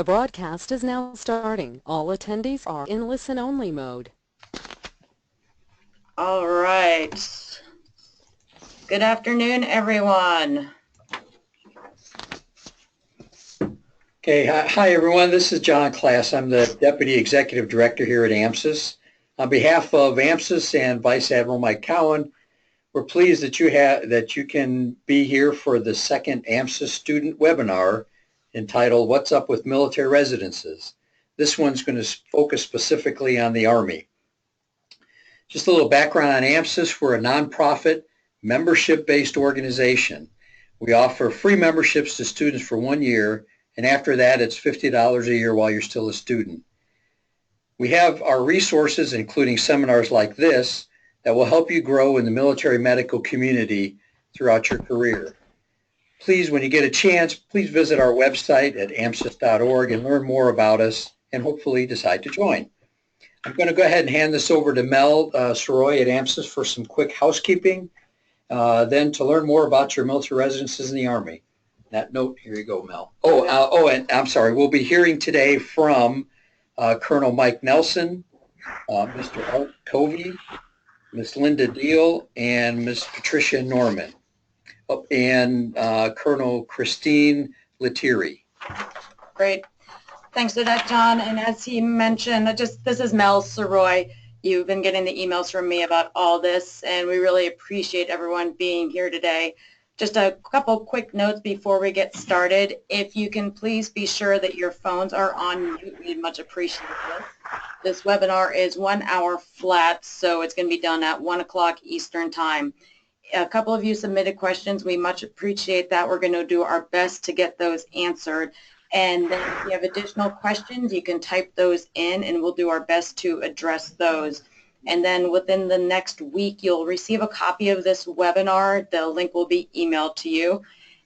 The broadcast is now starting. All attendees are in listen-only mode. All right. Good afternoon, everyone. Okay, hi everyone. This is John Class. I'm the Deputy Executive Director here at AMSUS. On behalf of AMSUS and Vice Admiral Mike Cowan, we're pleased that you can be here for the second AMSUS student webinar entitled "What's Up with Military Residences?" This one's going to focus specifically on the Army. Just a little background on AMSUS. We're a nonprofit, membership-based organization. We offer free memberships to students for 1 year, and after that it's $50 a year while you're still a student. We have our resources, including seminars like this, that will help you grow in the military medical community throughout your career. Please, when you get a chance, please visit our website at amsus.org and learn more about us and hopefully decide to join. I'm going to go ahead and hand this over to Mel Soroy at AMSUS for some quick housekeeping, then to learn more about your military residences in the Army. That note, here you go, Mel. And I'm sorry, we'll be hearing today from Colonel Mike Nelson, Mr. Art Covey, Ms. Linda Deal, and Ms. Patricia Norman, and Colonel Christine Lettieri. Great. Thanks for that, John. And as he mentioned, this is Mel Soroy. You've been getting the emails from me about all this, and we really appreciate everyone being here today. Just a couple quick notes before we get started. If you can please be sure that your phones are on mute, we'd much appreciate this. This webinar is 1 hour flat, so it's going to be done at 1 o'clock Eastern Time. A couple of you submitted questions. We much appreciate that. We're going to do our best to get those answered. And then if you have additional questions, you can type those in, and we'll do our best to address those. And then within the next week, you'll receive a copy of this webinar. The link will be emailed to you.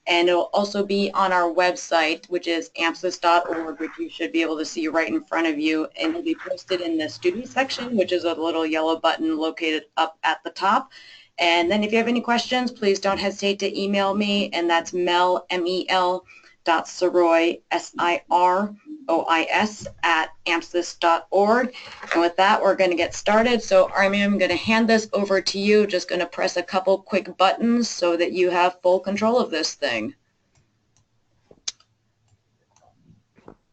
And it will also be on our website, which is amsus.org, which you should be able to see right in front of you. And it'll be posted in the student section, which is a little yellow button located up at the top. And then if you have any questions, please don't hesitate to email me. And that's Mel, M-E-L, .Soroy, S-I-R-O-I-S, at amsus.org. And with that, we're going to get started. So Army, I'm going to hand this over to you. Just going to press a couple quick buttons so that you have full control of this thing.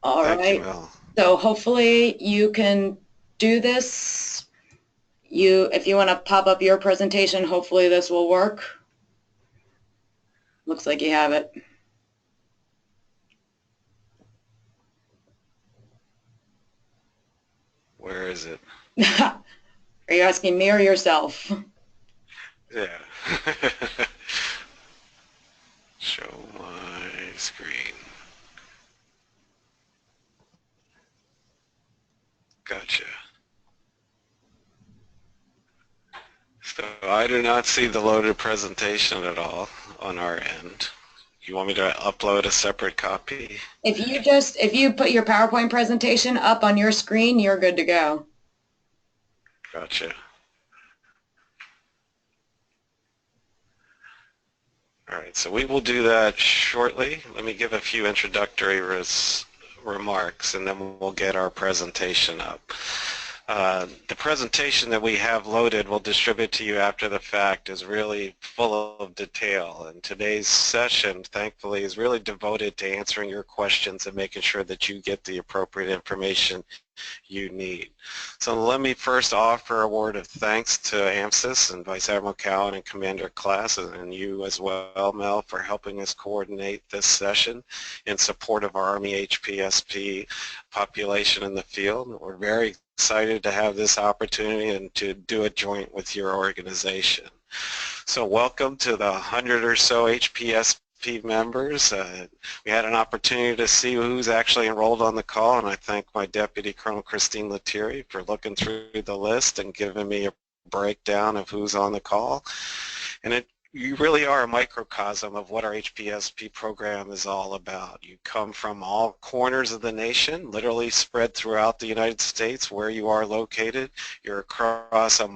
All right. So hopefully you can do this. If you want to pop up your presentation, hopefully this will work. Looks like you have it. Where is it? Are you asking me or yourself? Yeah. Show my screen. Gotcha. So I do not see the loaded presentation at all on our end. You want me to upload a separate copy? If you put your PowerPoint presentation up on your screen, you're good to go. Gotcha. All right, so we will do that shortly. Let me give a few introductory remarks, and then we'll get our presentation up. The presentation that we have loaded, we'll distribute to you after the fact, is really full of detail. And today's session, thankfully, is really devoted to answering your questions and making sure that you get the appropriate information you need. So let me first offer a word of thanks to AMSUS and Vice Admiral Cowan and Commander Class, and you as well, Mel, for helping us coordinate this session in support of our Army HPSP population in the field. We're very excited to have this opportunity and to do a joint with your organization. So welcome to the 100 or so HPSP members. We had an opportunity to see who's actually enrolled on the call, and I thank my Deputy Colonel Christine Lettieri for looking through the list and giving me a breakdown of who's on the call. And you really are a microcosm of what our HPSP program is all about. You come from all corners of the nation, literally spread throughout the United States where you are located. You're across a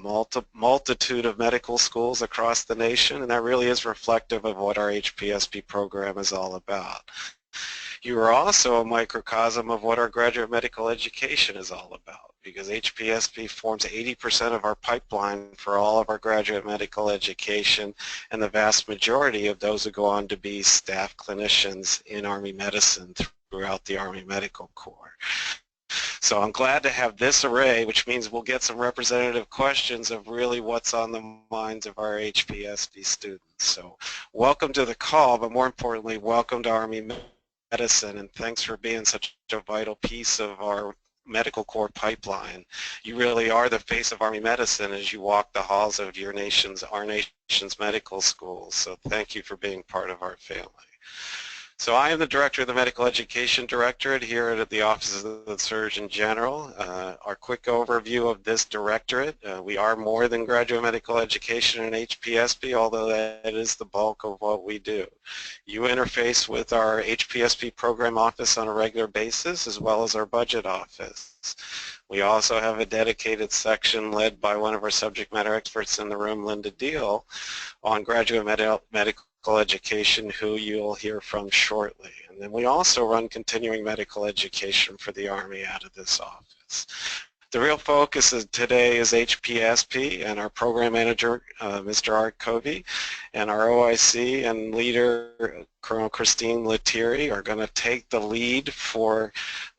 multitude of medical schools across the nation, and that really is reflective of what our HPSP program is all about. You are also a microcosm of what our graduate medical education is all about, because HPSP forms 80% of our pipeline for all of our graduate medical education, and the vast majority of those who go on to be staff clinicians in Army medicine throughout the Army Medical Corps. So I'm glad to have this array, which means we'll get some representative questions of really what's on the minds of our HPSP students. So welcome to the call, but more importantly, welcome to Army Medicine, and thanks for being such a vital piece of our medical corps pipeline. You really are the face of Army Medicine as you walk the halls of our nation's medical schools. So thank you for being part of our family. So I am the Director of the Medical Education Directorate here at the Office of the Surgeon General. Our quick overview of this directorate, we are more than graduate medical education and HPSP, although that is the bulk of what we do. You interface with our HPSP program office on a regular basis, as well as our budget office. We also have a dedicated section led by one of our subject matter experts in the room, Linda Deal, on graduate medical education, who you'll hear from shortly. And then we also run continuing medical education for the Army out of this office. The real focus today is HPSP, and our program manager, Mr. Art Covey, and our OIC and leader, Colonel Christine Lettieri, are going to take the lead for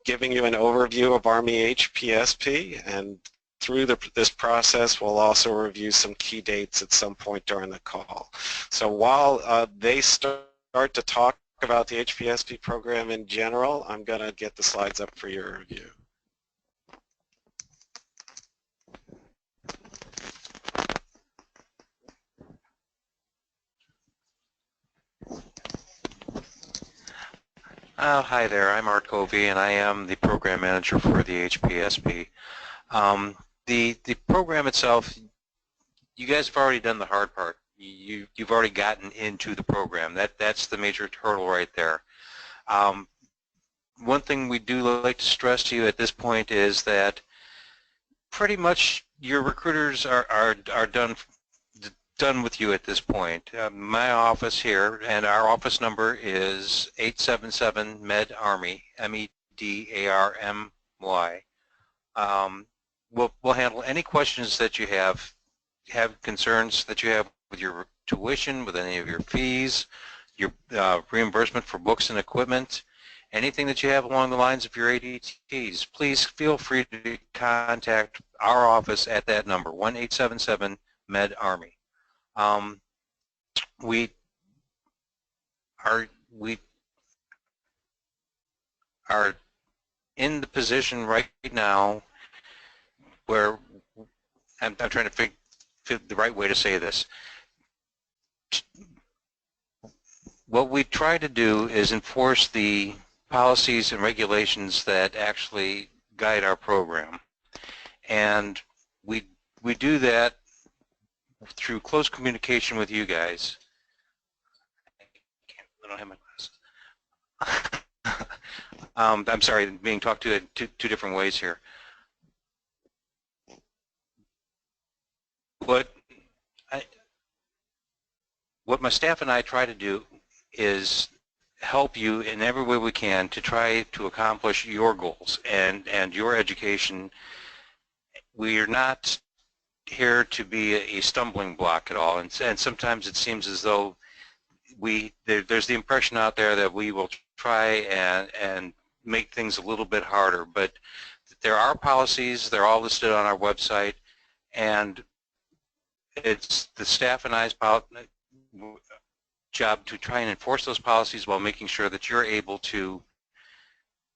giving you an overview of Army HPSP, and through this process, we'll also review some key dates at some point during the call. So while they start to talk about the HPSP program in general, I'm going to get the slides up for your review. Hi there, I'm Art Covey, and I am the program manager for the HPSP. The program itself, you guys have already done the hard part. You've already gotten into the program. That's the major hurdle right there. One thing we do like to stress to you at this point is that pretty much your recruiters are done with you at this point. My office here, and our office number is 877 MED-ARMY, MEDARMY. We'll handle any questions that you have concerns that you have with your tuition, with any of your fees, your reimbursement for books and equipment, anything that you have along the lines of your ADTs. Please feel free to contact our office at that number, 1-877-MED-ARMY. We are in the position right now where I'm trying to figure the right way to say this. What we try to do is enforce the policies and regulations that actually guide our program, and we do that through close communication with you guys. I don't have my glasses. I'm sorry, being talked to in two different ways here. What my staff and I try to do is help you in every way we can to try to accomplish your goals and your education. We are not here to be a stumbling block at all, and sometimes it seems as though there's the impression out there that we will try and make things a little bit harder, but there are policies, they're all listed on our website, and it's the staff and I's job to try and enforce those policies while making sure that you're able to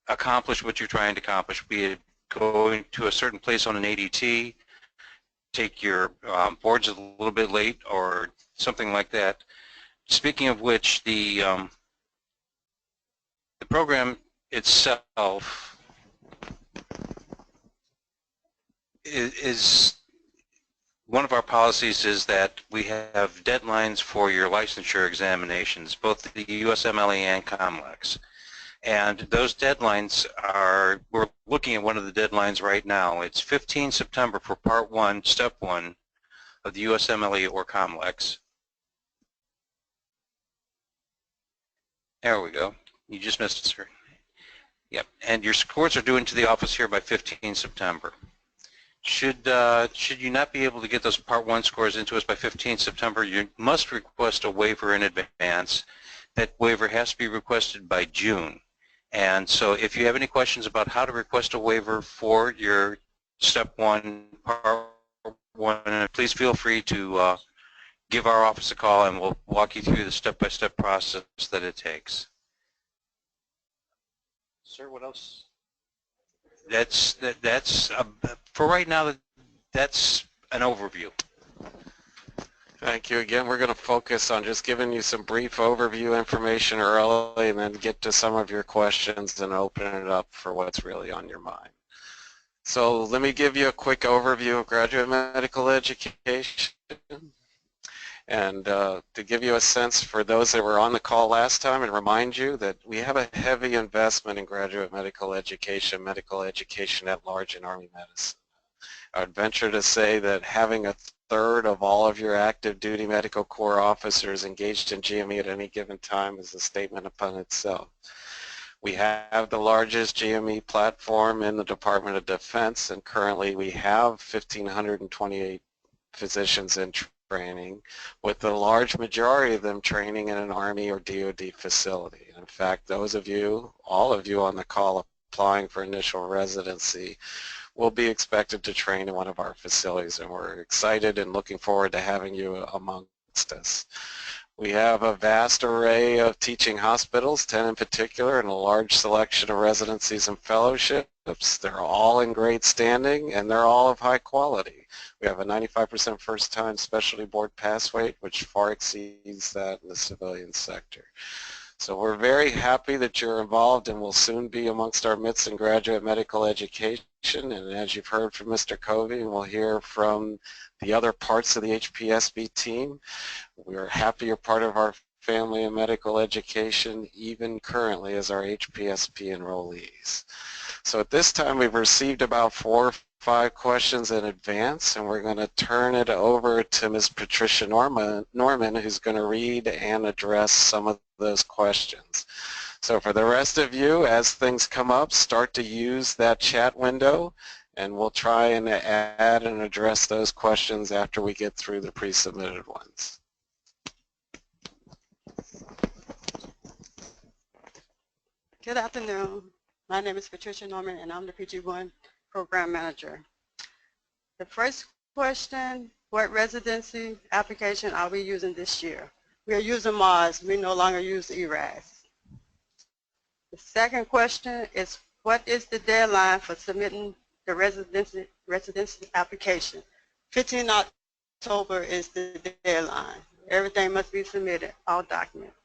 accomplish what you're trying to accomplish, be it going to a certain place on an ADT, take your boards a little bit late, or something like that. Speaking of which, the program itself is one of our policies is that we have deadlines for your licensure examinations, both the USMLE and COMLEX. And those deadlines are, we're looking at one of the deadlines right now. It's 15 September for Part 1, Step 1 of the USMLE or COMLEX. There we go. You just missed it, sir. Yep, and your scores are due into the office here by 15 September. Should you not be able to get those Part 1 scores into us by 15 September, you must request a waiver in advance. That waiver has to be requested by June. And so if you have any questions about how to request a waiver for your Step 1, Part 1, please feel free to give our office a call and we'll walk you through the step-by-step process that it takes. Sir, what else? That's for right now, that's an overview. Thank you again. We're going to focus on just giving you some brief overview information early and then get to some of your questions and open it up for what's really on your mind. So let me give you a quick overview of graduate medical education. And to give you a sense for those that were on the call last time and remind you that we have a heavy investment in graduate medical education at large in Army medicine. I'd venture to say that having a third of all of your active duty medical corps officers engaged in GME at any given time is a statement upon itself. We have the largest GME platform in the Department of Defense, and currently we have 1,528 physicians in training, with the large majority of them training in an Army or DoD facility. In fact, those of you, all of you on the call applying for initial residency will be expected to train in one of our facilities, and we're excited and looking forward to having you amongst us. We have a vast array of teaching hospitals, 10 in particular, and a large selection of residencies and fellowships. They're all in great standing and they're all of high quality. We have a 95% first-time specialty board pass rate, which far exceeds that in the civilian sector. So we're very happy that you're involved and will soon be amongst our midst in graduate medical education. And as you've heard from Mr. Covey, and we'll hear from the other parts of the HPSB team, we're happy you're part of our family of medical education, even currently as our HPSP enrollees. So at this time, we've received about 4 or 5 questions in advance, and we're going to turn it over to Ms. Patricia Norman, who's going to read and address some of those questions. So for the rest of you, as things come up, start to use that chat window, and we'll try and add and address those questions after we get through the pre-submitted ones. Good afternoon. My name is Patricia Norman, and I'm the PG1 Program Manager. The first question, what residency application are we using this year? We are using Mars. We no longer use ERAS. The second question is, what is the deadline for submitting the residency application? 15 October is the deadline. Everything must be submitted, all documents.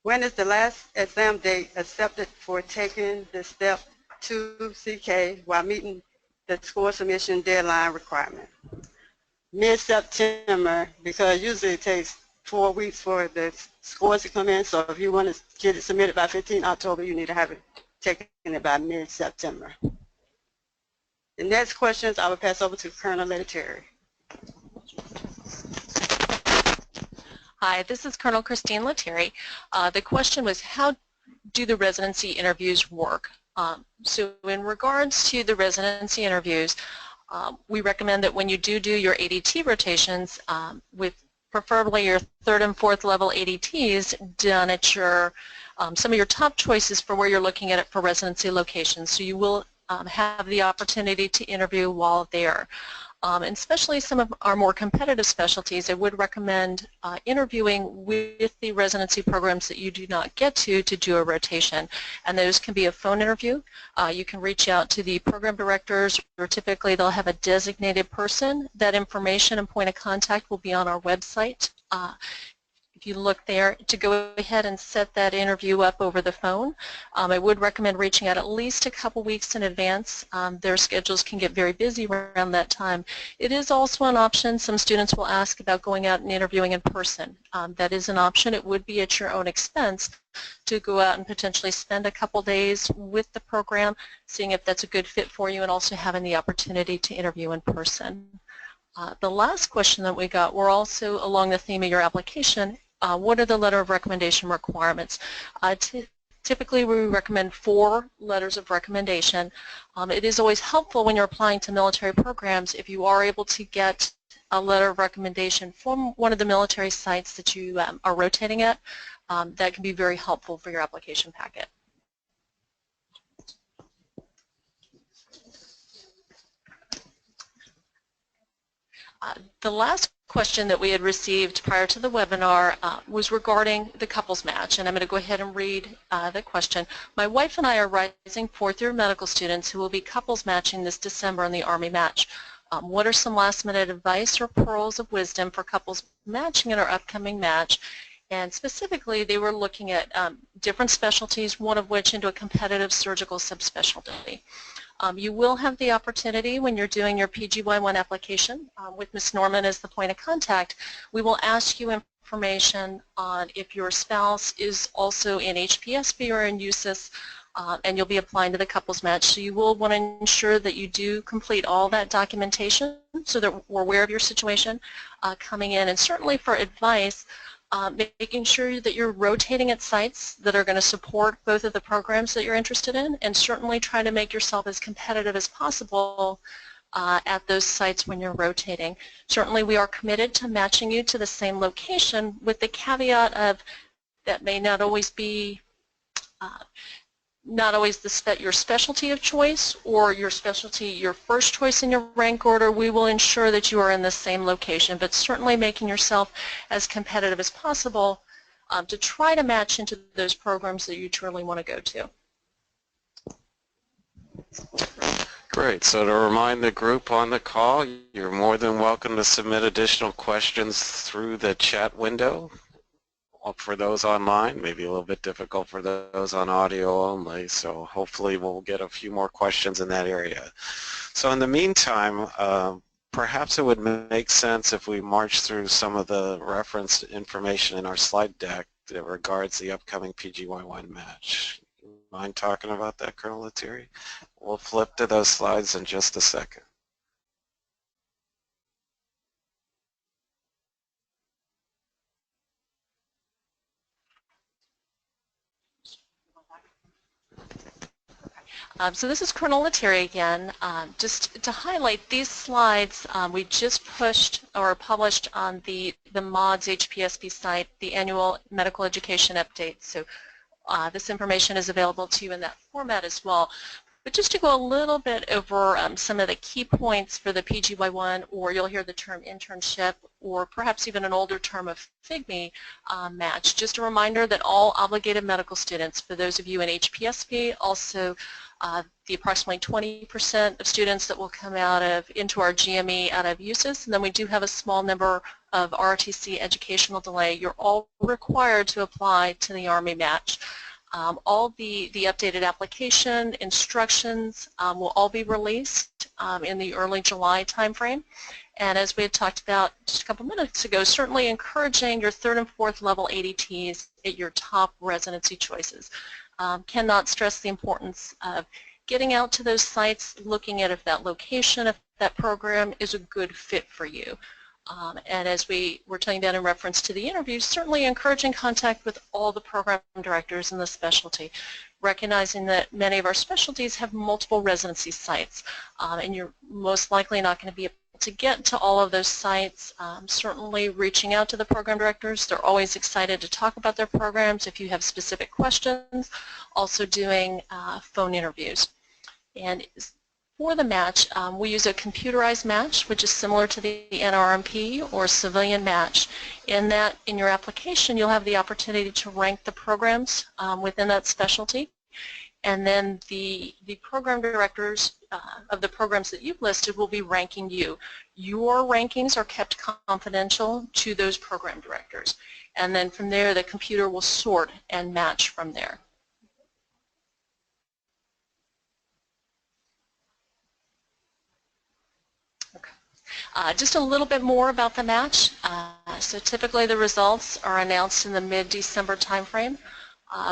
When is the last exam date accepted for taking the Step 2 CK while meeting the score submission deadline requirement? Mid-September, because usually it takes 4 weeks for the scores to come in, so if you want to get it submitted by 15 October, you need to have it taken it by mid-September. The next questions I will pass over to Colonel Lettieri. Hi, this is Colonel Christine Lettieri. The question was, how do the residency interviews work? So in regards to the residency interviews, we recommend that when you do your ADT rotations, with preferably your 3rd and 4th level ADTs done at your some of your top choices for where you're looking at it for residency locations. So you will have the opportunity to interview while there. And especially some of our more competitive specialties, I would recommend interviewing with the residency programs that you do not get to do a rotation. And those can be a phone interview. You can reach out to the program directors, or typically they'll have a designated person. That information and point of contact will be on our website. If you look there to go ahead and set that interview up over the phone, I would recommend reaching out at least a couple weeks in advance. Their schedules can get very busy around that time. It is also an option. Some students will ask about going out and interviewing in person. That is an option. It would be at your own expense to go out and potentially spend a couple days with the program, seeing if that's a good fit for you, and also having the opportunity to interview in person. The last question that we got, we're also along the theme of your application, what are the letter of recommendation requirements? Typically, we recommend 4 letters of recommendation. It is always helpful when you're applying to military programs if you are able to get a letter of recommendation from one of the military sites that you are rotating at. That can be very helpful for your application packet. The last question that we had received prior to the webinar was regarding the couples match, and I'm going to go ahead and read the question. My wife and I are rising fourth-year medical students who will be couples matching this December in the Army match. What are some last-minute advice or pearls of wisdom for couples matching in our upcoming match? And specifically, they were looking at different specialties, one of which into a competitive surgical subspecialty. You will have the opportunity when you're doing your PGY1 application with Ms. Norman as the point of contact. We will ask you information on if your spouse is also in HPSP or in AMSUS, and you'll be applying to the couples match. So you will want to ensure that you do complete all that documentation so that we're aware of your situation coming in. And certainly for advice, making sure that you're rotating at sites that are going to support both of the programs that you're interested in, and certainly try to make yourself as competitive as possible at those sites when you're rotating. Certainly we are committed to matching you to the same location, with the caveat of that may not always be your specialty of choice or your specialty your first choice in your rank order. We will ensure that you are in the same location, but certainly making yourself as competitive as possible to try to match into those programs that you truly want to go to. Great. So to remind the group on the call, you're more than welcome to submit additional questions through the chat window. For those online, maybe a little bit difficult for those on audio only, so hopefully we'll get a few more questions in that area. So in the meantime, perhaps it would make sense if we march through some of the reference information in our slide deck that regards the upcoming PGY1 match. Mind talking about that, Colonel Lettieri? We'll flip to those slides in just a second. So this is Colonel Lettieri again. Just to highlight these slides, we just pushed or published on the MODS HPSP site the annual medical education update. So this information is available to you in that format as well. But just to go a little bit over some of the key points for the PGY1, or you'll hear the term internship, or perhaps even an older term of FIGME match. Just a reminder that all obligated medical students, for those of you in HPSP, also the approximately 20% of students that will come into our GME out of AMSUS, and then we do have a small number of ROTC educational delay. You're all required to apply to the Army match. All the updated application instructions will all be released in the early July timeframe. And as we had talked about just a couple minutes ago, certainly encouraging your 3rd and 4th level ADTs at your top residency choices. Cannot stress the importance of getting out to those sites, looking at if that location, if that program is a good fit for you. And as we were talking about in reference to the interviews, certainly encouraging contact with all the program directors in the specialty, recognizing that many of our specialties have multiple residency sites, and you're most likely not going to be able to get to all of those sites. Certainly reaching out to the program directors, they're always excited to talk about their programs if you have specific questions, also doing phone interviews. And for the match, we use a computerized match, which is similar to the NRMP or civilian match. In that, in your application, you'll have the opportunity to rank the programs within that specialty. And then the program directors of the programs that you've listed will be ranking you. Your rankings are kept confidential to those program directors. And then from there, the computer will sort and match from there. Just a little bit more about the match. So typically the results are announced in the mid-December timeframe.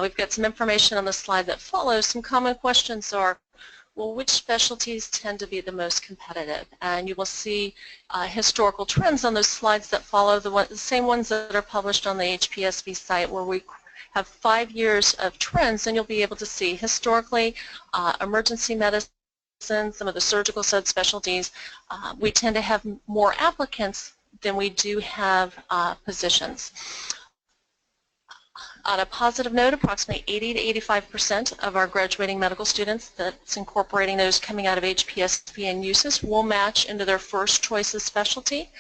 We've got some information on the slide that follows. Some common questions are, well, which specialties tend to be the most competitive? And you will see historical trends on those slides that follow, the same ones that are published on the HPSP site, where we have 5 years of trends, then you'll be able to see historically emergency medicine, some of the surgical subspecialties, we tend to have more applicants than we do have positions. On a positive note, approximately 80 to 85% of our graduating medical students, that's incorporating those coming out of HPSP and AMSUS, will match into their first choice of specialty.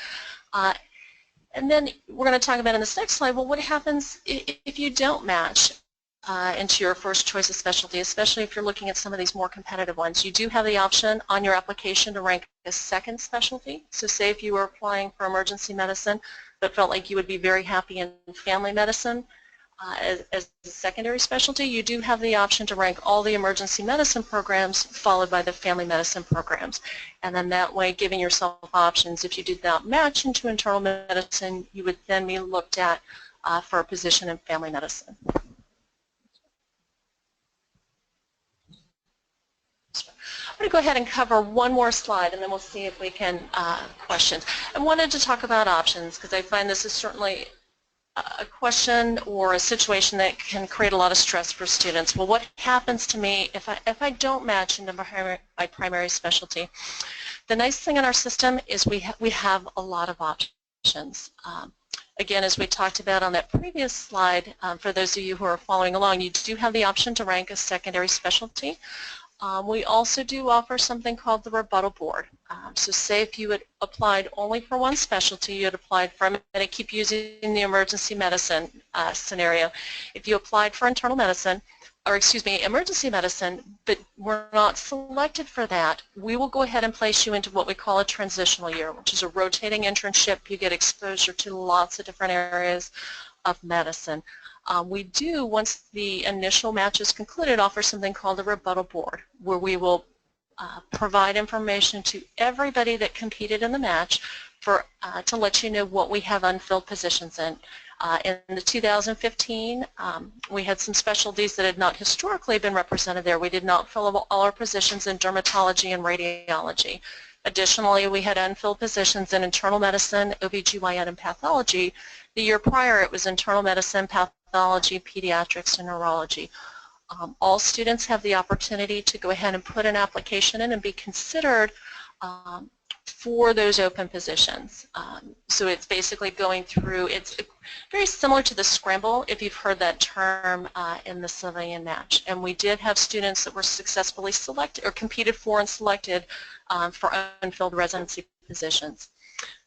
And then we're going to talk about in this next slide, well, what happens if you don't match into your first choice of specialty, especially if you're looking at some of these more competitive ones. You do have the option on your application to rank a second specialty. So say if you were applying for emergency medicine but felt like you would be very happy in family medicine as a secondary specialty, you do have the option to rank all the emergency medicine programs followed by the family medicine programs. And then that way, giving yourself options, if you did not match into internal medicine, you would then be looked at for a position in family medicine. I'm going to go ahead and cover one more slide, and then we'll see if we can questions. I wanted to talk about options because I find this is certainly a question or a situation that can create a lot of stress for students. Well, what happens to me if I don't match into my primary specialty? The nice thing in our system is we have a lot of options. Again, as we talked about on that previous slide, for those of you who are following along, you do have the option to rank a secondary specialty. We also do offer something called the rebuttal board. So say if you had applied only for one specialty, you had applied for, I'm going to keep using the emergency medicine scenario. If you applied for internal medicine, or excuse me, emergency medicine, but were not selected for that, we will go ahead and place you into what we call a transitional year, which is a rotating internship. You get exposure to lots of different areas of medicine. We do, once the initial match is concluded, offer something called a rebuttal board, where we will provide information to everybody that competed in the match to let you know what we have unfilled positions in. In the 2015, we had some specialties that had not historically been represented there. We did not fill all our positions in dermatology and radiology. Additionally, we had unfilled positions in internal medicine, OBGYN, and pathology. The year prior, it was internal medicine, pathology, pediatrics, and neurology. All students have the opportunity to go ahead and put an application in and be considered for those open positions. So it's basically going through, it's very similar to the scramble, if you've heard that term in the civilian match. And we did have students that were successfully selected or competed for and selected for unfilled residency positions.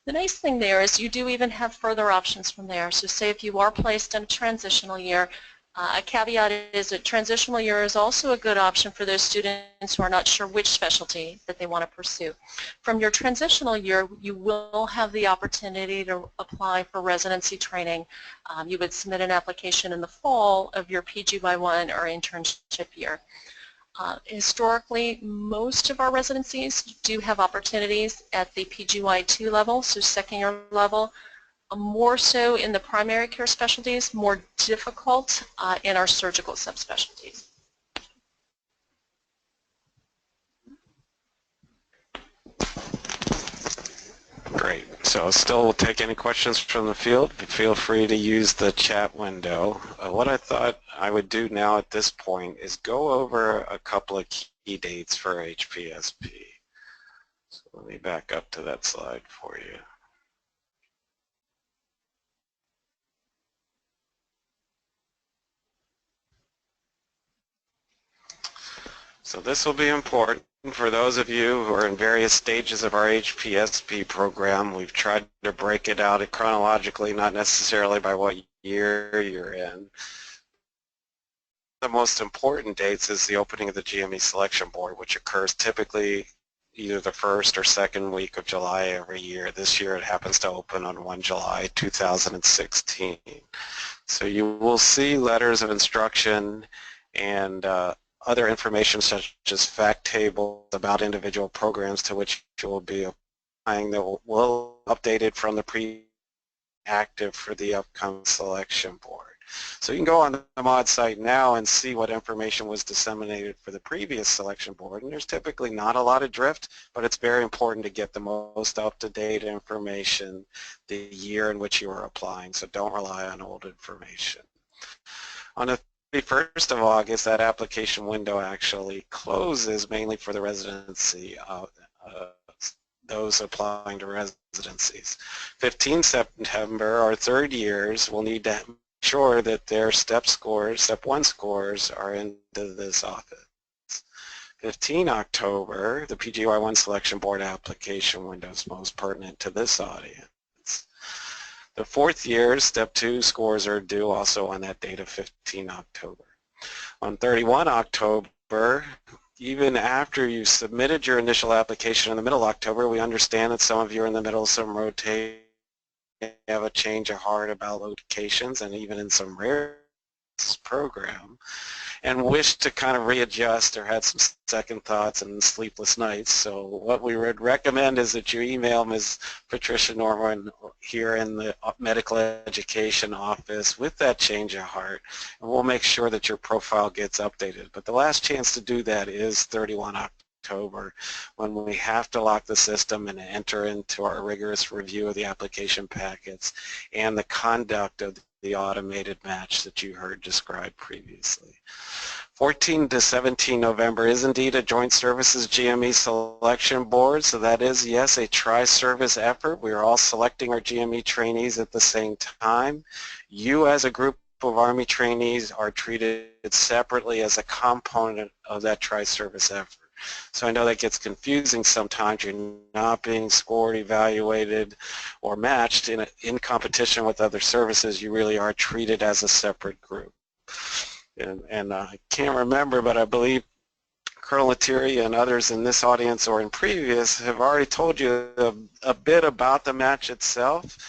The nice thing there is you do even have further options from there. So say if you are placed in a transitional year, a caveat is that transitional year is also a good option for those students who are not sure which specialty that they want to pursue. From your transitional year, you will have the opportunity to apply for residency training. You would submit an application in the fall of your PGY1 or internship year. Historically, most of our residencies do have opportunities at the PGY2 level, so second year level, more so in the primary care specialties, more difficult in our surgical subspecialties. Great. So still we'll take any questions from the field. Feel free to use the chat window. What I thought I would do now at this point is go over a couple of key dates for HPSP. So let me back up to that slide for you. So this will be important for those of you who are in various stages of our HPSP program. We've tried to break it out chronologically, not necessarily by what year you're in. The most important dates is the opening of the GME selection board, which occurs typically either the first or second week of July every year. This year it happens to open on 1 July 2016. So you will see letters of instruction and other information such as fact tables about individual programs to which you will be applying that will be updated from the pre-active for the upcoming selection board. So you can go on the mod site now and see what information was disseminated for the previous selection board, and there's typically not a lot of drift, but it's very important to get the most up-to-date information the year in which you are applying, so don't rely on old information. On the 31st of August, that application window actually closes mainly for the residency, those applying to residencies. 15 September, our third years will need to make sure that their step 1 scores are into this office. 15 October, the PGY1 Selection Board application window is most pertinent to this audience. The fourth year, step 2 scores are due also on that date of 15 October. On 31 October, even after you submitted your initial application in the middle of October, we understand that some of you are in the middle of some rotation, have a change of heart about locations, and even in some rare program, and wish to kind of readjust or had some second thoughts and sleepless nights. So what we would recommend is that you email Ms. Patricia Norman here in the medical education office with that change of heart, and we'll make sure that your profile gets updated. But the last chance to do that is 31 October, when we have to lock the system and enter into our rigorous review of the application packets and the conduct of the automated match that you heard described previously. 14 to 17 November is indeed a Joint Services GME Selection Board, so that is, yes, a tri-service effort. We are all selecting our GME trainees at the same time. You as a group of Army trainees are treated separately as a component of that tri-service effort. So I know that gets confusing sometimes. You're not being scored, evaluated, or matched in competition with other services. You really are treated as a separate group. And I can't remember, but I believe Colonel Lettieri and others in this audience or in previous have already told you a bit about the match itself.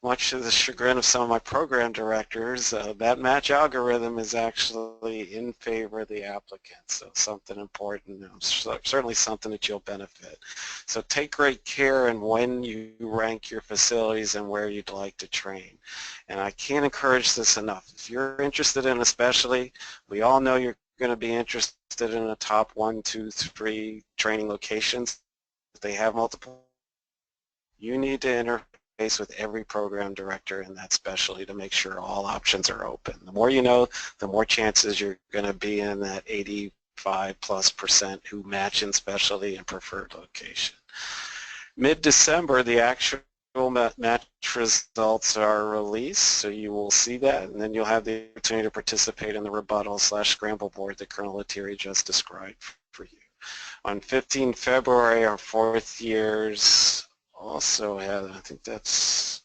Much to the chagrin of some of my program directors, that match algorithm is actually in favor of the applicant, so something important, certainly something that you'll benefit. So take great care in when you rank your facilities and where you'd like to train. And I can't encourage this enough. If you're interested in a specialty, we all know you're going to be interested in a top 1, 2, 3 training locations. If they have multiple, you need to interface with every program director in that specialty to make sure all options are open. The more you know, the more chances you're going to be in that 85+% who match in specialty and preferred location. Mid-December, the actual match results are released, so you will see that, and then you'll have the opportunity to participate in the rebuttal/scramble board that Colonel Lettieri just described for you. On 15 February, our fourth years also have, I think that's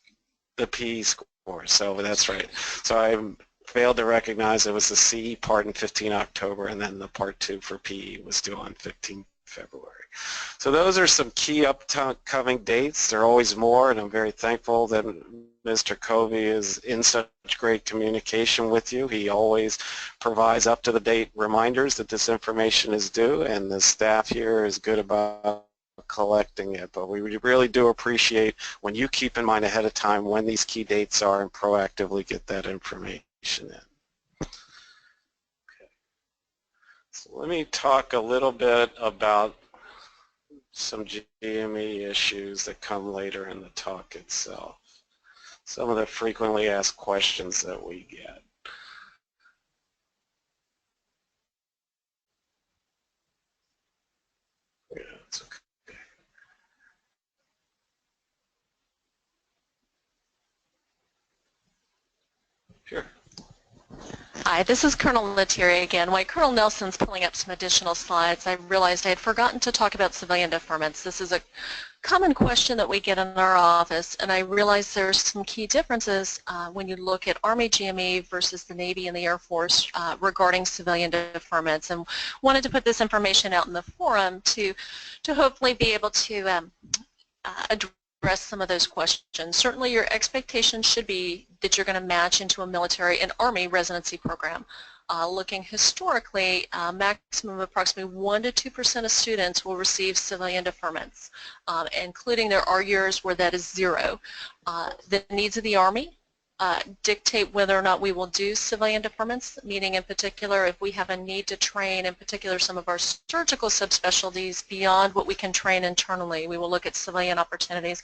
the PE score, so that's right. So I failed to recognize it was the CE part in 15 October, and then the part 2 for PE was due on 15 February. So those are some key upcoming dates. There are always more, and I'm very thankful that Mr. Covey is in such great communication with you. He always provides up-to-the-date reminders that this information is due, and the staff here is good about collecting it, but we really do appreciate when you keep in mind ahead of time when these key dates are and proactively get that information in. Okay. So let me talk a little bit about some GME issues that come later in the talk itself. Some of the frequently asked questions that we get. Yeah, it's okay. Sure. Hi, this is Colonel Lettieri again. While Colonel Nelson's pulling up some additional slides, I realized I had forgotten to talk about civilian deferments. This is a common question that we get in our office, and I realize there's some key differences when you look at Army GME versus the Navy and the Air Force regarding civilian deferments, and wanted to put this information out in the forum to hopefully be able to address some of those questions. Certainly your expectation should be that you're going to match into a military and Army residency program. Looking historically, maximum of approximately 1 to 2% of students will receive civilian deferments, including there are years where that is 0. The needs of the Army dictate whether or not we will do civilian deferments, meaning in particular if we have a need to train, in particular some of our surgical subspecialties beyond what we can train internally. We will look at civilian opportunities.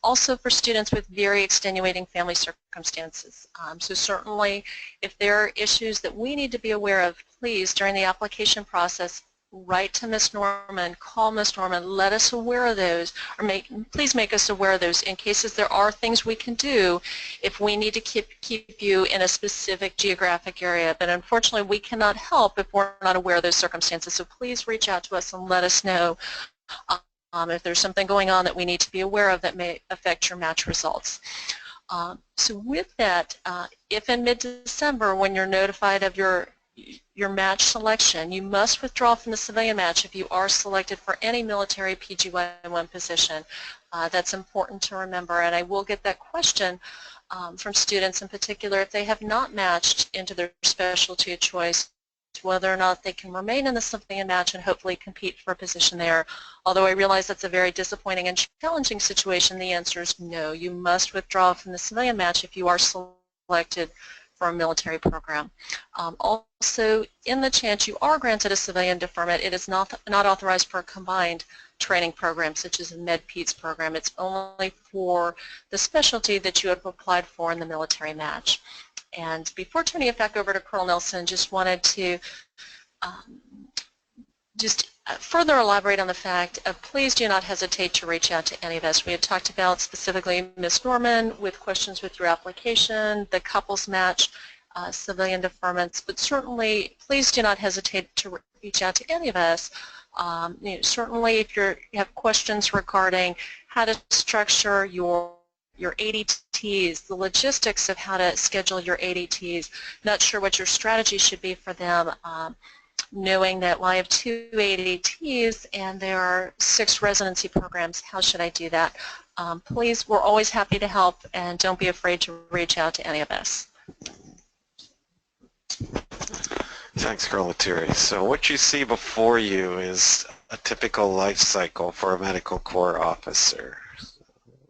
Also for students with very extenuating family circumstances. So certainly if there are issues that we need to be aware of, please during the application process write to Ms. Norman, call Ms. Norman, let us aware of those, or please make us aware of those in cases there are things we can do if we need to keep you in a specific geographic area. But unfortunately we cannot help if we're not aware of those circumstances. So please reach out to us and let us know if there's something going on that we need to be aware of that may affect your match results. So with that, if in mid-December when you're notified of your match selection, you must withdraw from the civilian match if you are selected for any military PGY1 position. That's important to remember, and I will get that question from students in particular if they have not matched into their specialty of choice, whether or not they can remain in the civilian match and hopefully compete for a position there. Although I realize that's a very disappointing and challenging situation, the answer is no. You must withdraw from the civilian match if you are selected for a military program. Also, in the chance you are granted a civilian deferment, it is not authorized for a combined training program such as a Med-Peds program. It's only for the specialty that you have applied for in the military match. And before turning it back over to Colonel Nelson, just wanted to further elaborate on the fact of please do not hesitate to reach out to any of us. We had talked about specifically Ms. Norman with questions with your application, the couples match, civilian deferments, but certainly please do not hesitate to reach out to any of us. Certainly if you have questions regarding how to structure your ADTs, the logistics of how to schedule your ADTs, not sure what your strategy should be for them, knowing that, well, I have 2 ADTs and there are 6 residency programs, how should I do that? Please, we're always happy to help, and don't be afraid to reach out to any of us. Thanks, Colonel Lettieri. So what you see before you is a typical life cycle for a medical corps officer.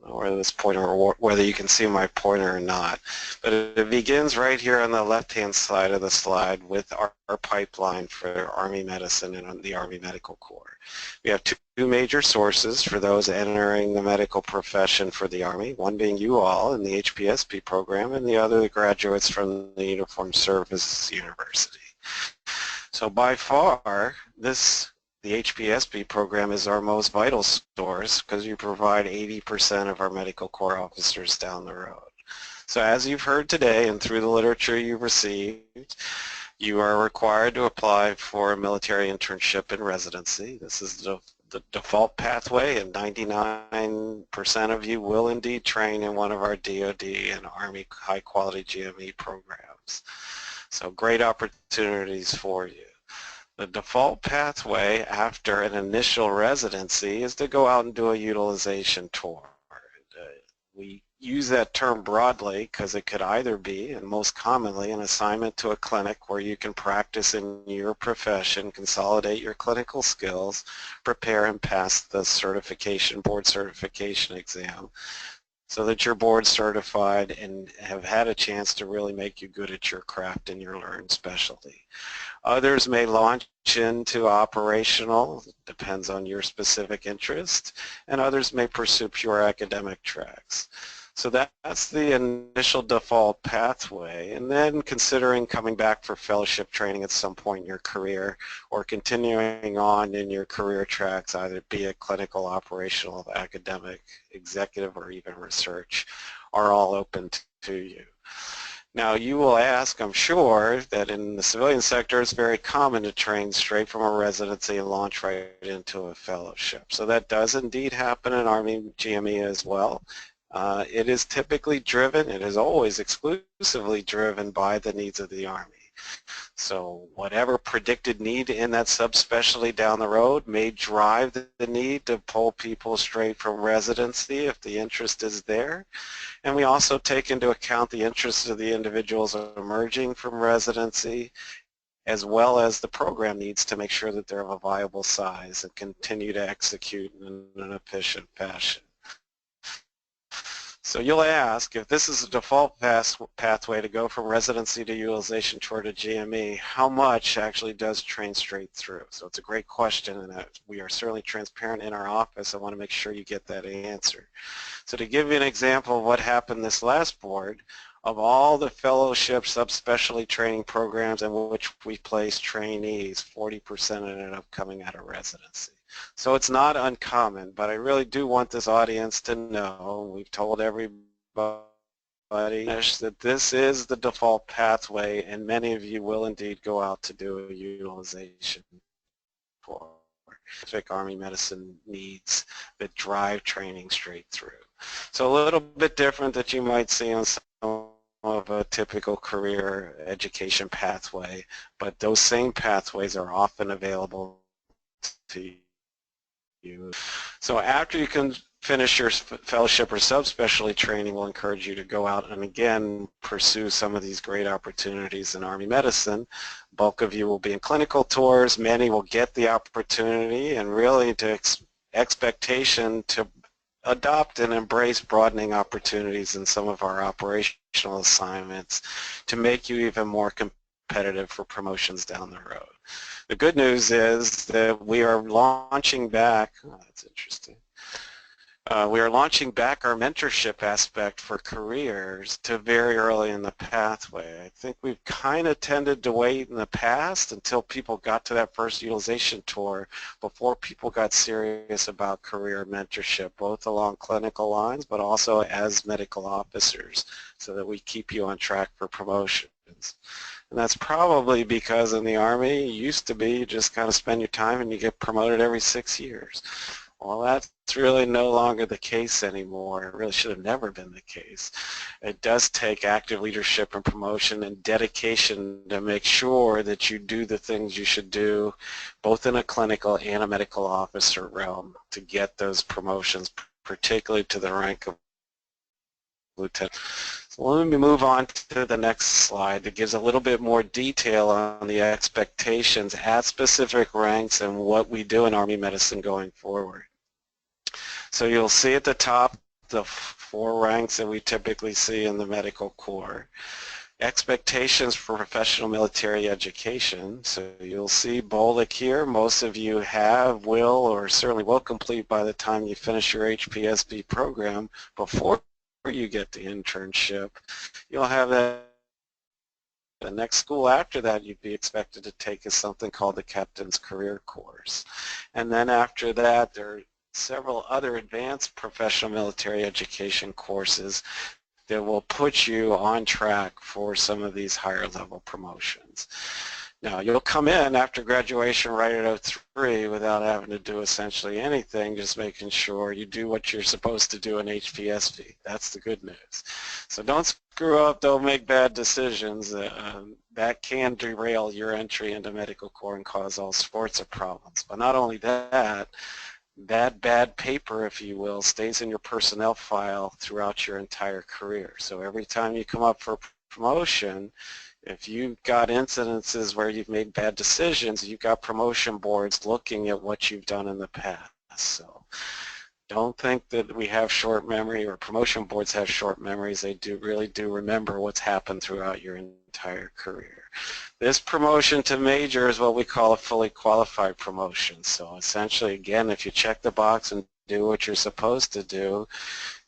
Or this pointer, or whether you can see my pointer or not. But it begins right here on the left-hand side of the slide with our pipeline for Army medicine and the Army Medical Corps. We have two major sources for those entering the medical profession for the Army, one being you all in the HPSP program, and the other the graduates from the Uniformed Services University. So by far, the HPSP program is our most vital source because you provide 80% of our medical corps officers down the road. So as you've heard today and through the literature you've received, you are required to apply for a military internship and residency. This is the default pathway, and 99% of you will indeed train in one of our DoD and Army high-quality GME programs. So great opportunities for you. The default pathway after an initial residency is to go out and do a utilization tour. We use that term broadly because it could either be, and most commonly, an assignment to a clinic where you can practice in your profession, consolidate your clinical skills, prepare and pass the board certification exam so that you're board certified and have had a chance to really make you good at your craft and your learned specialty. Others may launch into operational, depends on your specific interest, and others may pursue pure academic tracks. So that's the initial default pathway, and then considering coming back for fellowship training at some point in your career or continuing on in your career tracks, either be it clinical, operational, academic, executive, or even research, are all open to you. Now you will ask, I'm sure, that in the civilian sector it's very common to train straight from a residency and launch right into a fellowship. So that does indeed happen in Army GME as well. It is typically driven, it is always exclusively driven by the needs of the Army. So whatever predicted need in that subspecialty down the road may drive the need to pull people straight from residency if the interest is there. And we also take into account the interests of the individuals emerging from residency, as well as the program needs to make sure that they're of a viable size and continue to execute in an efficient fashion. So you'll ask, if this is a default pathway to go from residency to utilization toward a GME, how much actually does train straight through? So it's a great question, and we are certainly transparent in our office. I want to make sure you get that answer. So to give you an example of what happened this last board, of all the fellowship subspecialty training programs in which we placed trainees, 40% ended up coming out of residency. So it's not uncommon, but I really do want this audience to know, we've told everybody that this is the default pathway, and many of you will indeed go out to do a utilization for specific Army medicine needs that drive training straight through. So a little bit different that you might see on some of a typical career education pathway, but those same pathways are often available to you. So after you can finish your fellowship or subspecialty training, we'll encourage you to go out and again pursue some of these great opportunities in Army medicine. Bulk of you will be in clinical tours. Many will get the opportunity and really to expectation to adopt and embrace broadening opportunities in some of our operational assignments to make you even more competitive for promotions down the road. The good news is that we are launching back, oh, that's interesting, we are launching back our mentorship aspect for careers to very early in the pathway. I think we've kind of tended to wait in the past until people got to that first utilization tour before people got serious about career mentorship, both along clinical lines but also as medical officers, so that we keep you on track for promotions. And that's probably because in the Army, it used to be you just kind of spend your time and you get promoted every 6 years. Well, that's really no longer the case anymore. It really should have never been the case. It does take active leadership and promotion and dedication to make sure that you do the things you should do, both in a clinical and a medical officer realm, to get those promotions, particularly to the rank of lieutenant. So let me move on to the next slide that gives a little bit more detail on the expectations at specific ranks and what we do in Army medicine going forward. So you'll see at the top the 4 ranks that we typically see in the medical corps. Expectations for professional military education. So you'll see BOLIC here. Most of you have, will, or certainly will complete by the time you finish your HPSP program before you get the internship. You'll have that. The next school after that you'd be expected to take is something called the Captain's Career Course. And then after that there are several other advanced professional military education courses that will put you on track for some of these higher level promotions. Now you'll come in after graduation right at 03 without having to do essentially anything, just making sure you do what you're supposed to do in HPSP. That's the good news. So don't screw up, don't make bad decisions. That can derail your entry into medical corps and cause all sorts of problems. But not only that, that bad paper, if you will, stays in your personnel file throughout your entire career. So every time you come up for promotion, if you've got incidences where you've made bad decisions, you've got promotion boards looking at what you've done in the past. So don't think that we have short memory or promotion boards have short memories. They really do remember what's happened throughout your entire career. This promotion to major is what we call a fully qualified promotion. So essentially, again, if you check the box and do what you're supposed to do,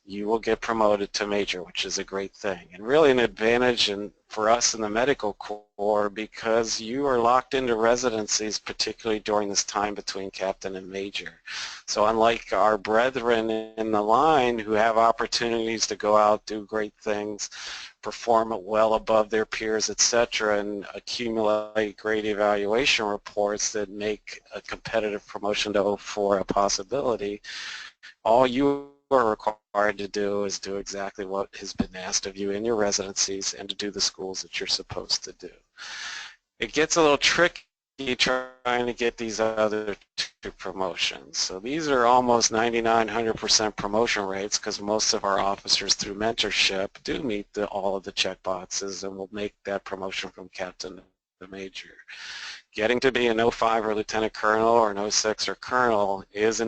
you will get promoted to major, which is a great thing. And really an advantage for us in the medical corps because you are locked into residencies, particularly during this time between captain and major. So unlike our brethren in the line who have opportunities to go out, do great things, perform well above their peers, etc., and accumulate great evaluation reports that make a competitive promotion to 04 a possibility, all you are required to do is do exactly what has been asked of you in your residencies and to do the schools that you're supposed to do. It gets a little tricky trying to get these other 2 promotions. So these are almost 99–100% promotion rates because most of our officers through mentorship do meet all of the check boxes and will make that promotion from captain to major. Getting to be an 05 or lieutenant colonel or an 06 or colonel is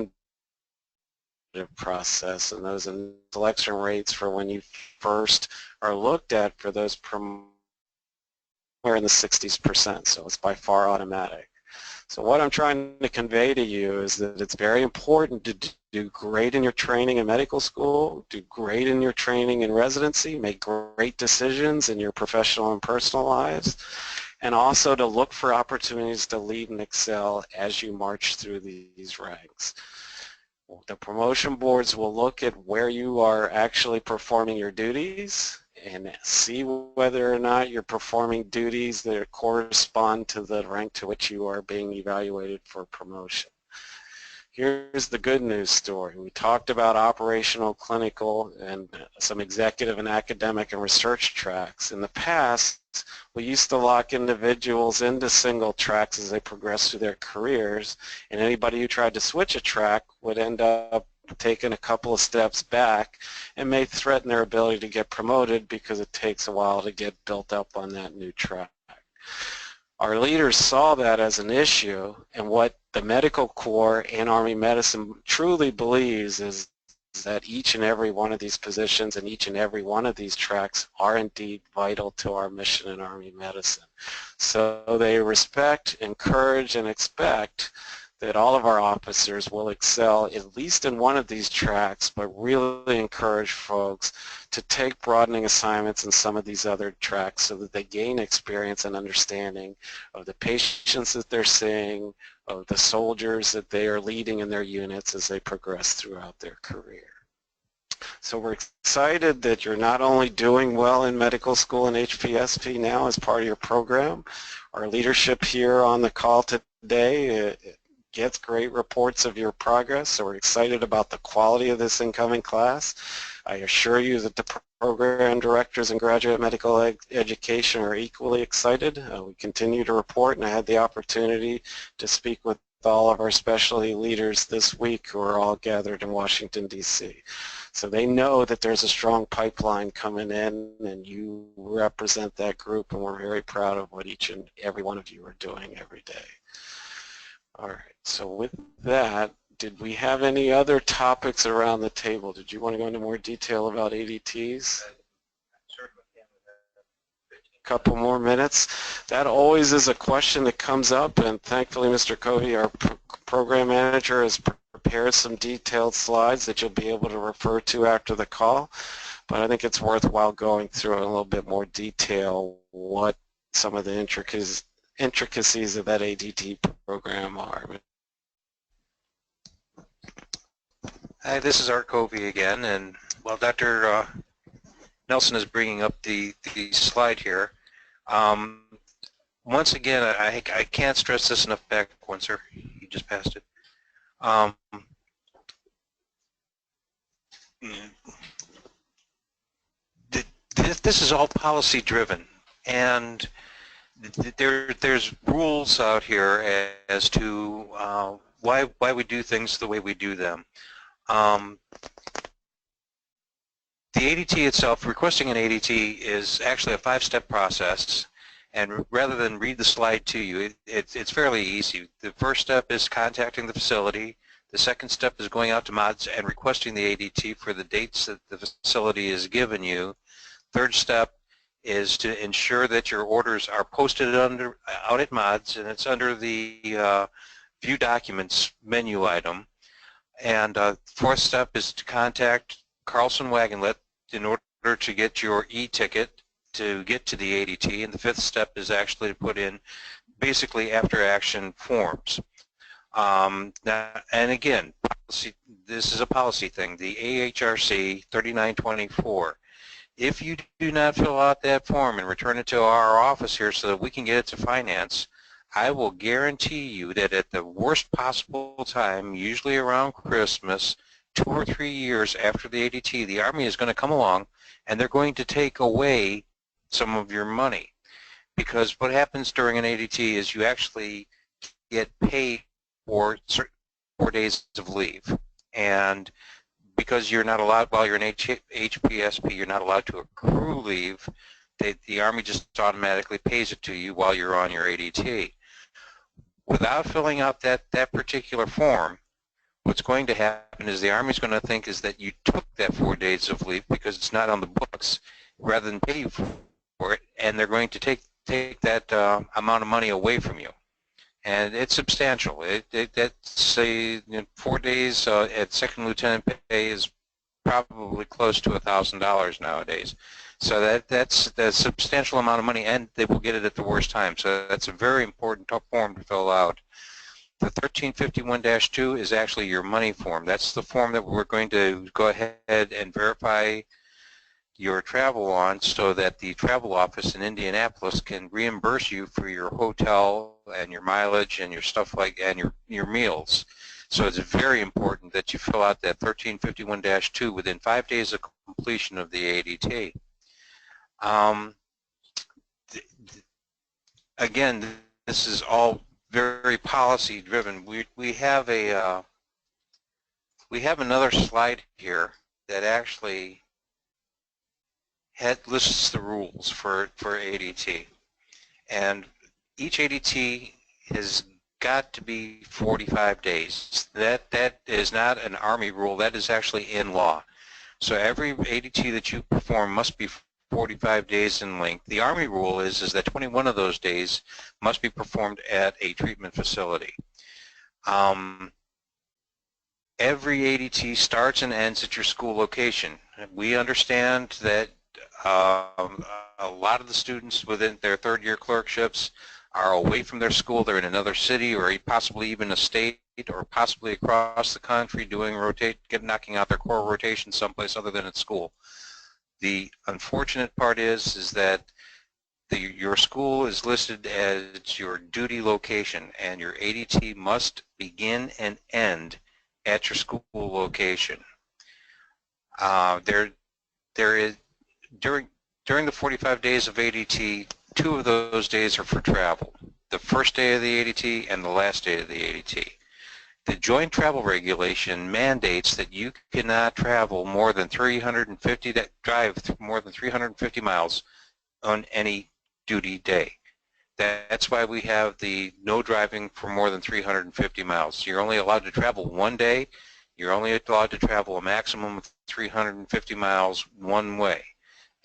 process, and those selection rates for when you first are looked at for those are in the 60%, so it's by far automatic. So what I'm trying to convey to you is that it's very important to do great in your training in medical school, do great in your training in residency, make great decisions in your professional and personal lives, and also to look for opportunities to lead and excel as you march through these ranks. The promotion boards will look at where you are actually performing your duties and see whether or not you're performing duties that correspond to the rank to which you are being evaluated for promotion. Here's the good news story. We talked about operational, clinical, and some executive and academic and research tracks. In the past, we used to lock individuals into single tracks as they progressed through their careers, and anybody who tried to switch a track would end up taking a couple of steps back and may threaten their ability to get promoted because it takes a while to get built up on that new track. Our leaders saw that as an issue, and what the Medical Corps and Army Medicine truly believes is that each and every one of these positions and each and every one of these tracks are indeed vital to our mission in Army Medicine. So they respect, encourage, and expect that all of our officers will excel at least in one of these tracks, but really encourage folks to take broadening assignments in some of these other tracks so that they gain experience and understanding of the patients that they're seeing, of the soldiers that they are leading in their units as they progress throughout their career. So we're excited that you're not only doing well in medical school and HPSP now as part of your program. Our leadership here on the call today gets great reports of your progress, so we're excited about the quality of this incoming class. I assure you that the program directors and graduate medical education are equally excited. We continue to report, and I had the opportunity to speak with all of our specialty leaders this week who are all gathered in Washington, D.C. So they know that there's a strong pipeline coming in, and you represent that group, and we're very proud of what each and every one of you are doing every day. All right, so with that, did we have any other topics around the table? Did you want to go into more detail about ADTs? Couple more minutes. That always is a question that comes up, and thankfully Mr. Covey, our program manager, has prepared some detailed slides that you'll be able to refer to after the call, but I think it's worthwhile going through in a little bit more detail what some of the intricacies of that ADT program are. Hi, this is Art Covey again, and while Dr. Nelson is bringing up the slide here, once again, I can't stress this enough. Back one, sir. You just passed it. This is all policy driven, and there's rules out here as to why we do things the way we do them. The ADT itself, requesting an ADT, is actually a 5-step process, and rather than read the slide to you, it's fairly easy. The first step is contacting the facility. The second step is going out to MODS and requesting the ADT for the dates that the facility has given you. Third step is to ensure that your orders are posted out at MODS, and it's under the View Documents menu item. And fourth step is to contact Carlson Wagonlit in order to get your e-ticket to get to the ADT, and the fifth step is actually to put in basically after action forms. Now, and again, this is a policy thing, the AHRC 3924. If you do not fill out that form and return it to our office here so that we can get it to finance, I will guarantee you that at the worst possible time, usually around Christmas, 2 or 3 years after the ADT, the Army is going to come along and they're going to take away some of your money. Because what happens during an ADT is you actually get paid for 4 days of leave. And because you're not allowed, while you're in HPSP, you're not allowed to accrue leave, the Army just automatically pays it to you while you're on your ADT. Without filling out that particular form, what's going to happen is the Army's going to think is that you took that 4 days of leave because it's not on the books, rather than pay you for it, and they're going to take that amount of money away from you. And it's substantial. That's say 4 days at second lieutenant pay is probably close to $1,000 nowadays. So that's a substantial amount of money, and they will get it at the worst time. So that's a very important form to fill out. The 1351-2 is actually your money form. That's the form that we're going to go ahead and verify your travel on, so that the travel office in Indianapolis can reimburse you for your hotel and your mileage and your stuff and your meals. So it's very important that you fill out that 1351-2 within 5 days of completion of the ADT. Again, this is all very policy driven. We have another slide here that actually lists the rules for ADT, and each ADT has got to be 45 days. That is not an Army rule. That is actually in law. So every ADT that you perform must be 45 days in length. The Army rule is that 21 of those days must be performed at a treatment facility. Every ADT starts and ends at your school location. We understand that a lot of the students within their third-year clerkships are away from their school. They're in another city, or possibly even a state, or possibly across the country doing knocking out their core rotation someplace other than at school. The unfortunate part is that your school is listed as your duty location, and your ADT must begin and end at your school location. During the 45 days of ADT, 2 of those days are for travel. The first day of the ADT and the last day of the ADT. The Joint Travel Regulation mandates that you cannot travel more than drive more than 350 miles on any duty day. That's why we have the no driving for more than 350 miles. You're only allowed to travel one day. You're only allowed to travel a maximum of 350 miles one way.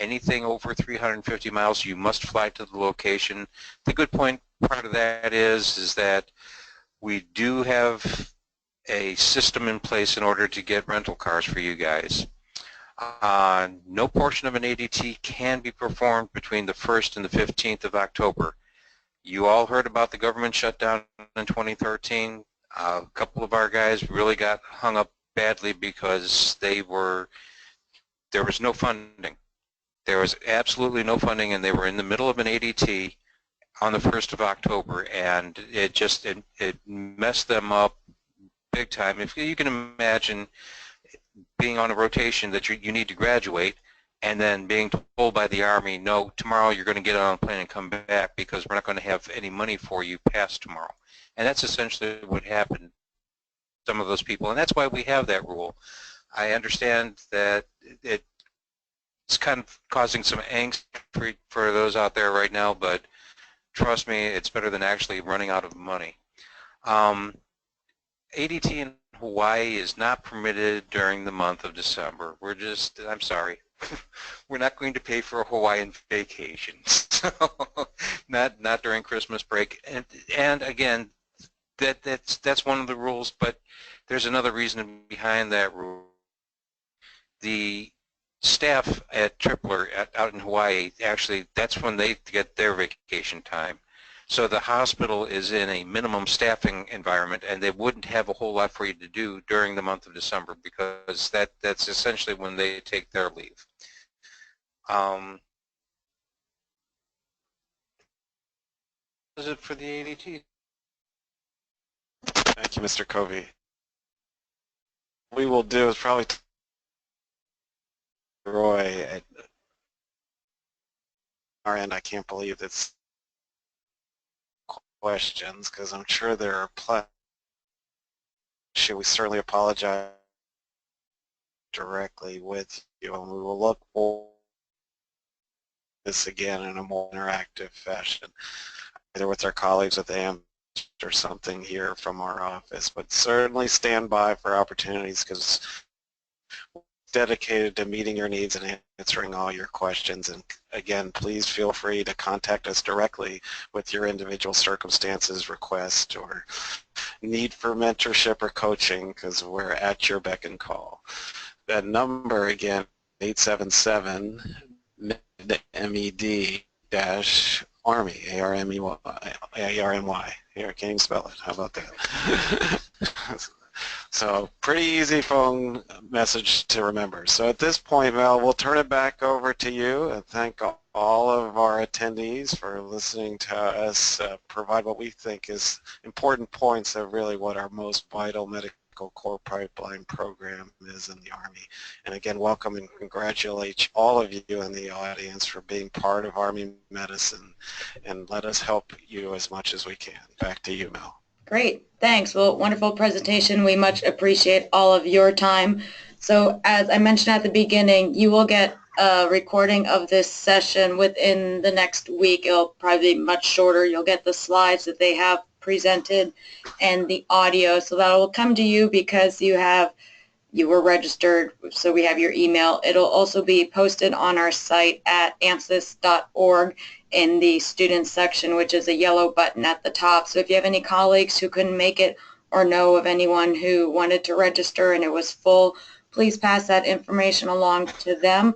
Anything over 350 miles, you must fly to the location. The good part of that is that we do have a system in place in order to get rental cars for you guys. No portion of an ADT can be performed between the 1st and the 15th of October. You all heard about the government shutdown in 2013. A couple of our guys really got hung up badly because there was no funding. There was absolutely no funding, and they were in the middle of an ADT on the 1st of October, and it messed them up big time. If you can imagine being on a rotation that you need to graduate, and then being told by the Army, no, tomorrow you're going to get on a plane and come back because we're not going to have any money for you past tomorrow. And that's essentially what happened to some of those people, and that's why we have that rule. I understand that it's kind of causing some angst for those out there right now, but trust me, it's better than actually running out of money. ADT in Hawaii is not permitted during the month of December. I'm sorry, we're not going to pay for a Hawaiian vacation. So not during Christmas break. And again, that's one of the rules, but there's another reason behind that rule. The staff at Tripler out in Hawaii, actually, that's when they get their vacation time. So the hospital is in a minimum staffing environment, and they wouldn't have a whole lot for you to do during the month of December, because that's essentially when they take their leave. Is it for the ADT? Thank you, Mr. Covey. What we will do is probably Roy at our end. I can't believe it's questions, because I'm sure there are plenty. We certainly apologize directly with you, and we will look for this again in a more interactive fashion, either with our colleagues at the or something here from our office, but certainly stand by for opportunities because we're dedicated to meeting your needs and answering all your questions. And again, please feel free to contact us directly with your individual circumstances, request, or need for mentorship or coaching, because we're at your beck and call. That number again, 877-MED Army, A-R-M-Y. Here, I can't even spell it. How about that? So pretty easy phone message to remember. So at this point, Mel, we'll turn it back over to you and thank all of our attendees for listening to us provide what we think is important points of really what our most vital medical core pipeline program is in the Army. And again, welcome and congratulate all of you in the audience for being part of Army medicine, and let us help you as much as we can. Back to you, Mel. Great, thanks. Well, wonderful presentation. We much appreciate all of your time. So as I mentioned at the beginning, you will get a recording of this session within the next week. It'll probably be much shorter. You'll get the slides that they have presented and the audio. So that will come to you because you were registered, so we have your email. It'll also be posted on our site at AMSUS.org in the students section, which is a yellow button at the top. So if you have any colleagues who couldn't make it or know of anyone who wanted to register and it was full, please pass that information along to them.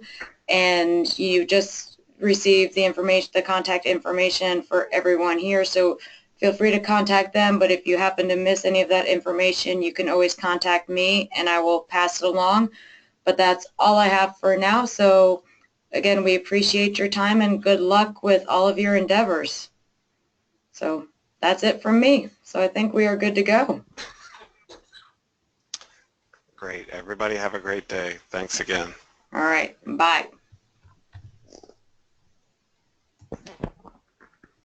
And you just received the information, the contact information for everyone here. So feel free to contact them, but if you happen to miss any of that information, you can always contact me and I will pass it along. But that's all I have for now. So again, we appreciate your time and good luck with all of your endeavors. So that's it from me. So I think we are good to go. Great. Everybody have a great day. Thanks again. All right. Bye.